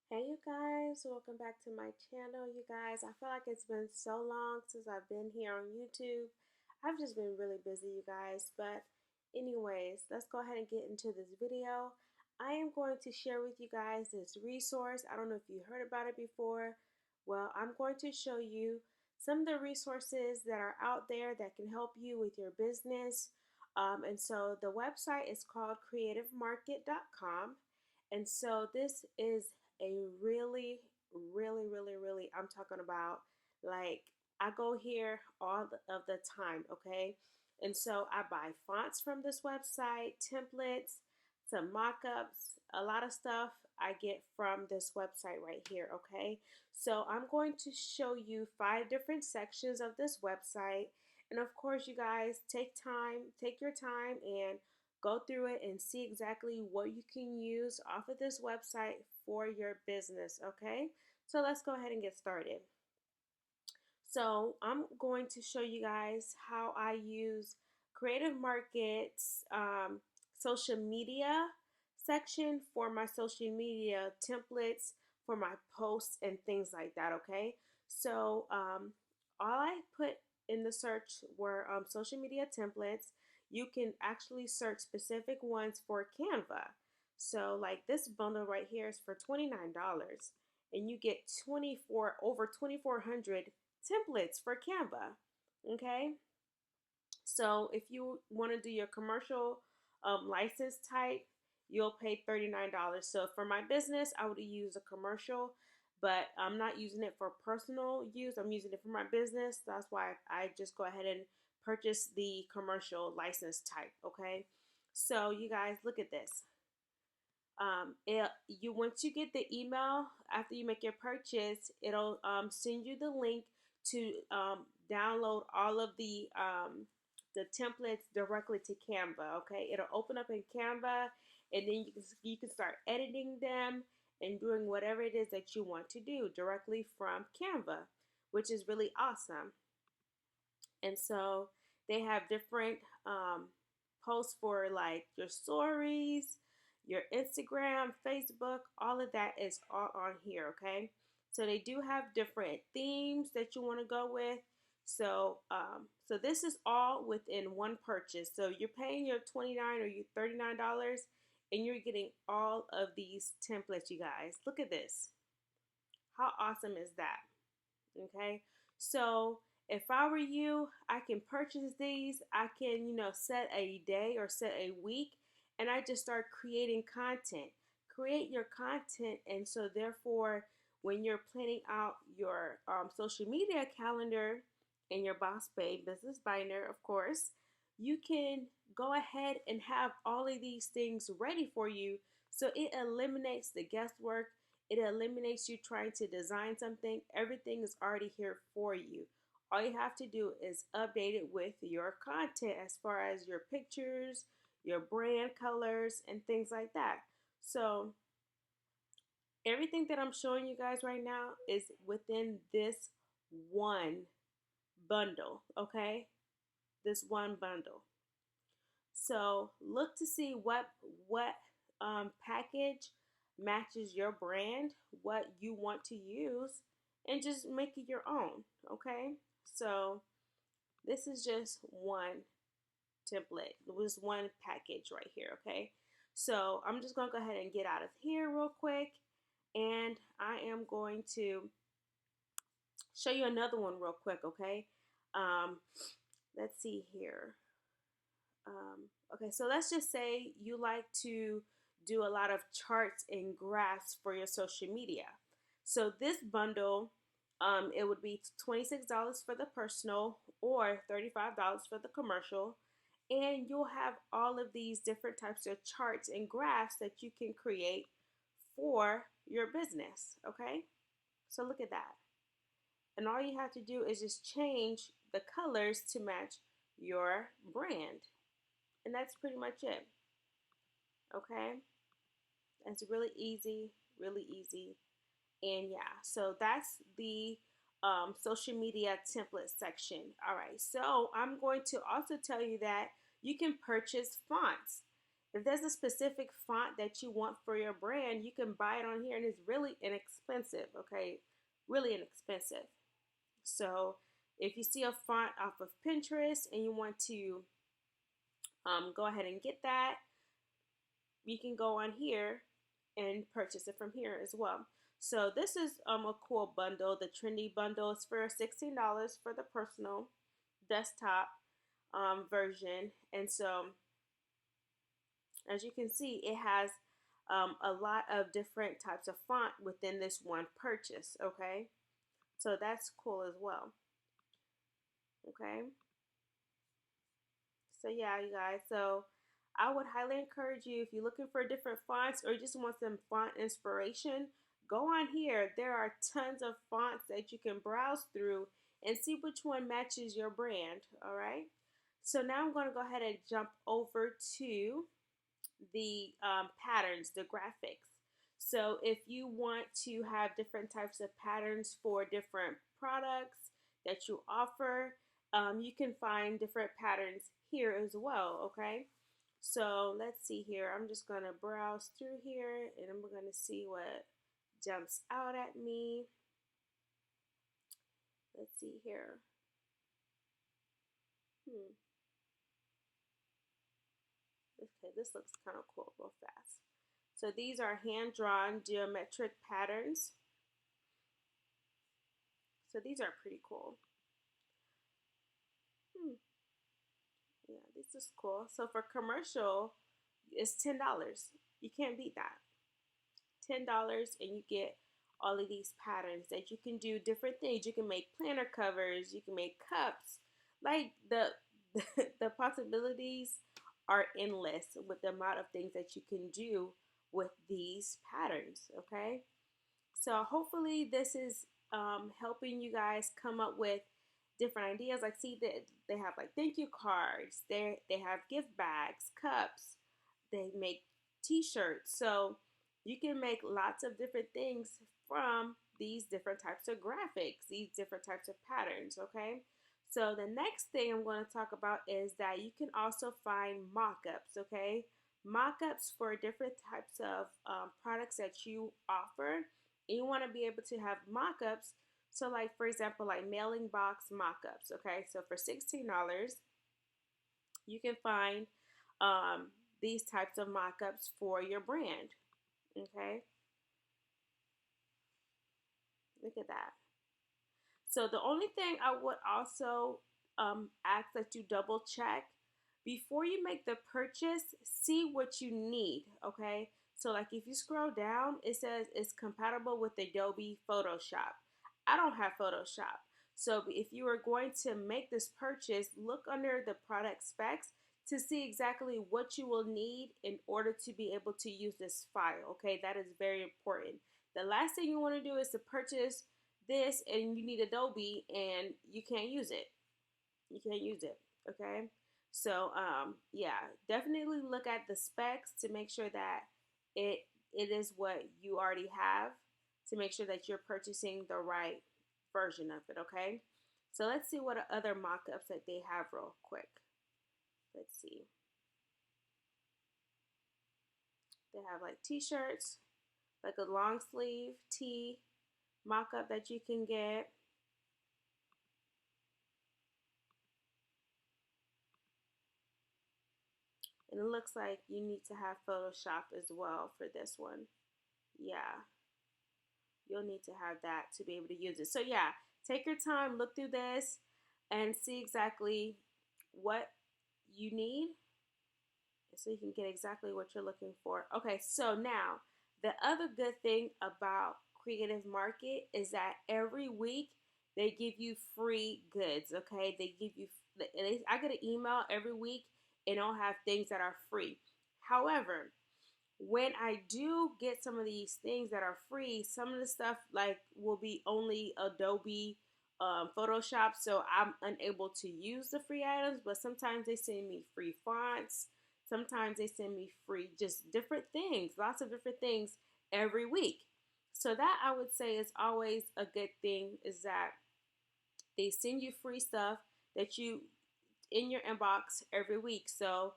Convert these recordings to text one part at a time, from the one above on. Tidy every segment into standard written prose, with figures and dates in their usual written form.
Hey you guys, welcome back to my channel. You guys, I feel like it's been so long since I've been here on YouTube. I've just been really busy, you guys. But anyways, let's go ahead and get into this video. I am going to share with you guys this resource. I don't know if you heard about it before. Well, I'm going to show you some of the resources that are out there that can help you with your business. And so the website is called creativemarket.com. And so this is a really, I'm talking about, like, I go here all of the time, okay? And so I buy fonts from this website, templates, some mock-ups, a lot of stuff I get from this website right here, okay? So I'm going to show you 5 different sections of this website. And of course, you guys, take your time and go through it and see exactly what you can use off of this website for your business, okay? So let's go ahead and get started. So I'm going to show you guys how I use Creative Market's social media section for my social media templates for my posts and things like that, okay? So all I put in the search were social media templates. You can actually search specific ones for Canva. So like this bundle right here is for $29 and you get 2,400 templates for Canva. Okay, so if you want to do your commercial license type, you'll pay $39. So for my business, I would use a commercial, but I'm not using it for personal use. I'm using it for my business. That's why I just go ahead and purchase the commercial license type. Okay, so you guys look at this. You once you get the email after you make your purchase, it'll send you the link to download all of the templates directly to Canva. Okay, it'll open up in Canva, and then you can start editing them and doing whatever it is that you want to do directly from Canva, which is really awesome. And so they have different posts for like your stories, your Instagram, Facebook, all of that is all on here, okay? So they do have different themes that you want to go with. So this is all within one purchase. So you're paying your $29 or your $39 and you're getting all of these templates, you guys. Look at this. How awesome is that? Okay, so if I were you, I can purchase these. I can, set a day or set a week, and I just start creating content. Create your content, and so therefore, when you're planning out your social media calendar and your Boss Babe business binder, of course, you can go ahead and have all of these things ready for you. So it eliminates the guesswork. It eliminates you trying to design something. Everything is already here for you. All you have to do is update it with your content as far as your pictures, your brand colors, and things like that. So everything that I'm showing you guys right now is within this one bundle, okay? This one bundle. So look to see what package matches your brand, what you want to use, and just make it your own. Okay. So this is just one template. It was one package right here. Okay. So I'm just gonna go ahead and get out of here real quick, and I am going to show you another one real quick. Okay. Um, let's see here. Okay, so let's just say you like to do a lot of charts and graphs for your social media. So this bundle, it would be $26 for the personal or $35 for the commercial. And you'll have all of these different types of charts and graphs that you can create for your business. Okay, so look at that. And all you have to do is just change the colors to match your brand. And that's pretty much it. Okay, it's really easy, really easy. And yeah, so that's the social media template section. All right, so I'm going to also tell you that you can purchase fonts. If there's a specific font that you want for your brand, you can buy it on here and it's really inexpensive, okay? Really inexpensive. So if you see a font off of Pinterest and you want to go ahead and get that, you can go on here and purchase it from here as well. So this is a cool bundle. The trendy bundle is for $16 for the personal desktop version. And so as you can see, it has a lot of different types of font within this one purchase. Okay, so that's cool as well. Okay, so yeah, you guys. So I would highly encourage you, if you're looking for different fonts or you just want some font inspiration, go on here. There are tons of fonts that you can browse through and see which one matches your brand. All right. So now I'm going to go ahead and jump over to the patterns, the graphics. So if you want to have different types of patterns for different products that you offer, you can find different patterns here as well, okay? So let's see here. I'm just going to browse through here and I'm going to see what jumps out at me. Let's see here. Okay, this looks kind of cool real fast. So these are hand-drawn geometric patterns. So these are pretty cool. Yeah, this is cool. So for commercial, it's $10. You can't beat that. $10 and you get all of these patterns that you can do different things. You can make planner covers, you can make cups. Like the the possibilities are endless with the amount of things that you can do with these patterns, okay? So hopefully this is helping you guys come up with different ideas. Like see that they have like thank you cards, they have gift bags, cups, they make t-shirts. So you can make lots of different things from these different types of graphics, these different types of patterns, okay? So the next thing I'm going to talk about is that you can also find mock-ups, okay? Mock-ups for different types of products that you offer. And you want to be able to have mock-ups. So like, for example, like mailing box mock-ups, okay? So for $16, you can find these types of mock-ups for your brand, okay? Look at that. So the only thing I would also ask that you double check before you make the purchase, see what you need, okay? So like if you scroll down, it says it's compatible with Adobe Photoshop. I don't have Photoshop. So if you are going to make this purchase, look under the product specs to see exactly what you will need in order to be able to use this file, okay? That is very important. The last thing you want to do is to purchase this and you need Adobe and you can't use it. You can't use it, okay? So yeah, definitely look at the specs to make sure that it is what you already have, to make sure that you're purchasing the right version of it, okay? So let's see what other mock-ups that they have real quick. Let's see. They have like t-shirts, like a long sleeve tee mock-up that you can get. And it looks like you need to have Photoshop as well for this one. Yeah, you'll need to have that to be able to use it. So yeah, take your time, look through this, and see exactly what you need so you can get exactly what you're looking for. Okay, so now the other good thing about Creative Market is that every week they give you free goods, okay? They give you, I get an email every week and I'll have things that are free. However, when I do get some of these things that are free, some of the stuff like will be only Adobe Photoshop, so I'm unable to use the free items. But sometimes they send me free fonts. Sometimes they send me free just different things, lots of different things every week. So that I would say is always a good thing, is that they send you free stuff that you in your inbox every week. So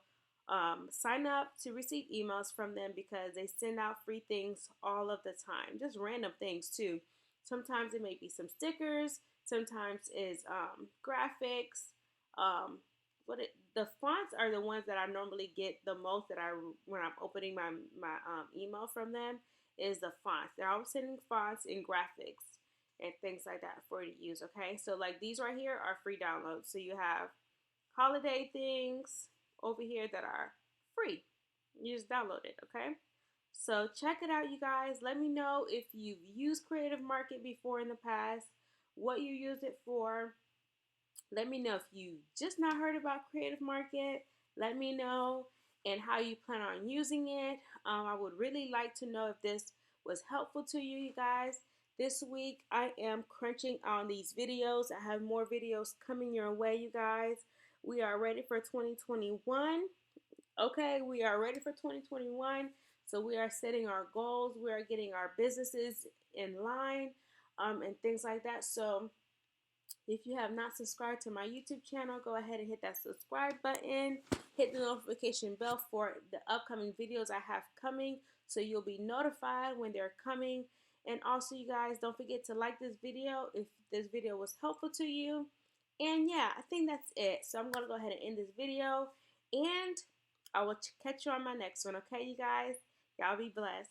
sign up to receive emails from them because they send out free things all of the time, just random things too. Sometimes it may be some stickers, sometimes it's graphics. The fonts are the ones that I normally get the most that I when I'm opening my email from them is the fonts. They're always sending fonts and graphics and things like that for you to use. Okay, so like these right here are free downloads. So you have holiday things over here that are free. You just download it, okay? So check it out, you guys. Let me know if you've used Creative Market before in the past, what you use it for. Let me know if you just not heard about Creative Market. Let me know and how you plan on using it. I would really like to know if this was helpful to you, you guys. This week I am crunching on these videos. I have more videos coming your way, you guys. We are ready for 2021. Okay, we are ready for 2021. So we are setting our goals. We are getting our businesses in line and things like that. So if you have not subscribed to my YouTube channel, go ahead and hit that subscribe button. Hit the notification bell for the upcoming videos I have coming so you'll be notified when they're coming. And also, you guys, don't forget to like this video if this video was helpful to you. And yeah, I think that's it. So I'm going to go ahead and end this video. And I will catch you on my next one. Okay, you guys? Y'all be blessed.